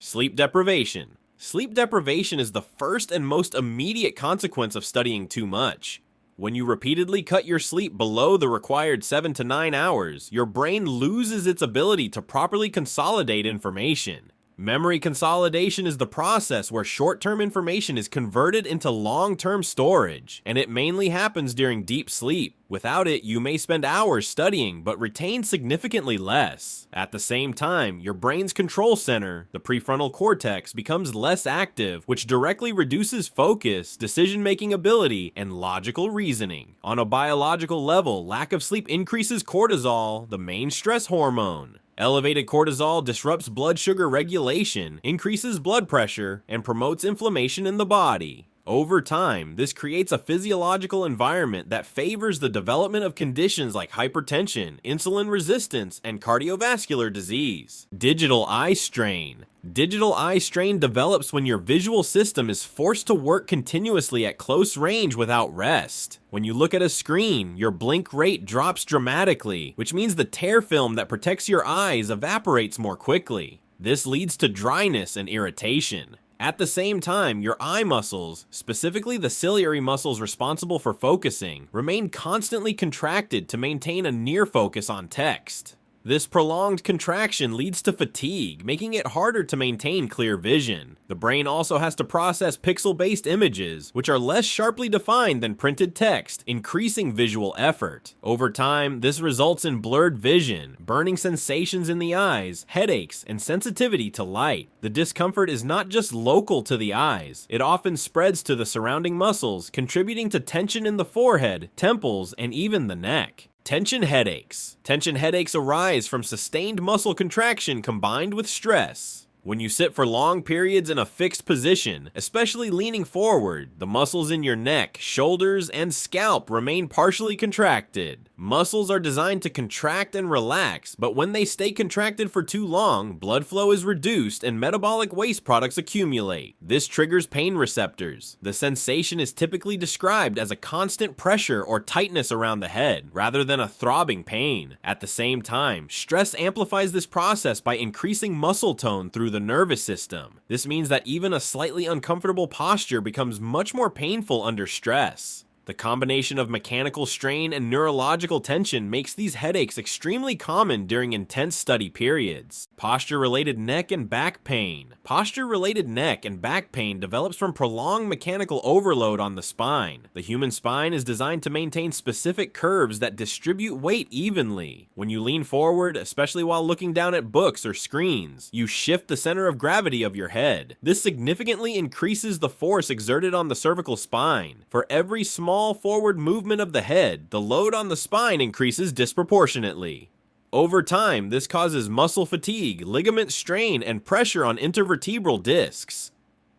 Sleep deprivation. Sleep deprivation is the first and most immediate consequence of studying too much. When you repeatedly cut your sleep below the required 7 to 9 hours, your brain loses its ability to properly consolidate information. Memory consolidation is the process where short-term information is converted into long-term storage, and it mainly happens during deep sleep. Without it, you may spend hours studying, but retain significantly less. At the same time, your brain's control center, the prefrontal cortex, becomes less active, which directly reduces focus, decision-making ability, and logical reasoning. On a biological level, lack of sleep increases cortisol, the main stress hormone. Elevated cortisol disrupts blood sugar regulation, increases blood pressure, and promotes inflammation in the body. Over time, this creates a physiological environment that favors the development of conditions like hypertension, insulin resistance, and cardiovascular disease. Digital eye strain. Digital eye strain develops when your visual system is forced to work continuously at close range without rest. When you look at a screen, your blink rate drops dramatically, which means the tear film that protects your eyes evaporates more quickly. This leads to dryness and irritation. At the same time, your eye muscles, specifically the ciliary muscles responsible for focusing, remain constantly contracted to maintain a near focus on text. This prolonged contraction leads to fatigue, making it harder to maintain clear vision. The brain also has to process pixel-based images, which are less sharply defined than printed text, increasing visual effort. Over time, this results in blurred vision, burning sensations in the eyes, headaches, and sensitivity to light. The discomfort is not just local to the eyes, it often spreads to the surrounding muscles, contributing to tension in the forehead, temples, and even the neck. Tension headaches. Tension headaches arise from sustained muscle contraction combined with stress. When you sit for long periods in a fixed position, especially leaning forward, the muscles in your neck, shoulders, and scalp remain partially contracted. Muscles are designed to contract and relax, but when they stay contracted for too long, blood flow is reduced and metabolic waste products accumulate. This triggers pain receptors. The sensation is typically described as a constant pressure or tightness around the head, rather than a throbbing pain. At the same time, stress amplifies this process by increasing muscle tone through the nervous system. This means that even a slightly uncomfortable posture becomes much more painful under stress. The combination of mechanical strain and neurological tension makes these headaches extremely common during intense study periods. Posture-related neck and back pain. Posture-related neck and back pain develops from prolonged mechanical overload on the spine. The human spine is designed to maintain specific curves that distribute weight evenly. When you lean forward, especially while looking down at books or screens, you shift the center of gravity of your head. This significantly increases the force exerted on the cervical spine. For every small forward movement of the head, the load on the spine increases disproportionately. Over time, this causes muscle fatigue, ligament strain, and pressure on intervertebral discs.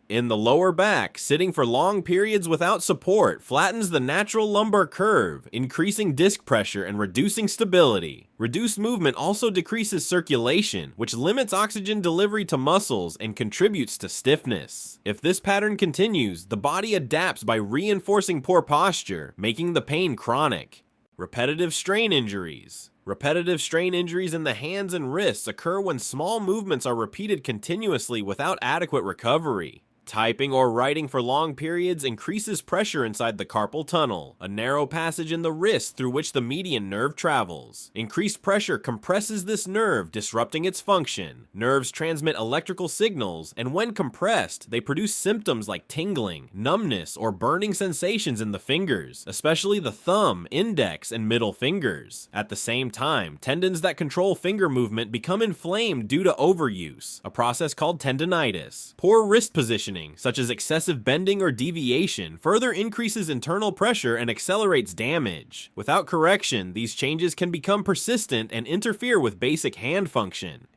In the lower back, sitting for long periods without support flattens the natural lumbar curve, increasing disc pressure and reducing stability. Reduced movement also decreases circulation, which limits oxygen delivery to muscles and contributes to stiffness. If this pattern continues, the body adapts by reinforcing poor posture, making the pain chronic. Repetitive strain injuries. Repetitive strain injuries in the hands and wrists occur when small movements are repeated continuously without adequate recovery. Typing or writing for long periods increases pressure inside the carpal tunnel, a narrow passage in the wrist through which the median nerve travels. Increased pressure compresses this nerve, disrupting its function. Nerves transmit electrical signals, and when compressed, they produce symptoms like tingling, numbness, or burning sensations in the fingers, especially the thumb, index, and middle fingers. At the same time, tendons that control finger movement become inflamed due to overuse, a process called tendinitis. Poor wrist positioning, such as excessive bending or deviation, further increases internal pressure and accelerates damage. Without correction, these changes can become persistent and interfere with basic hand function.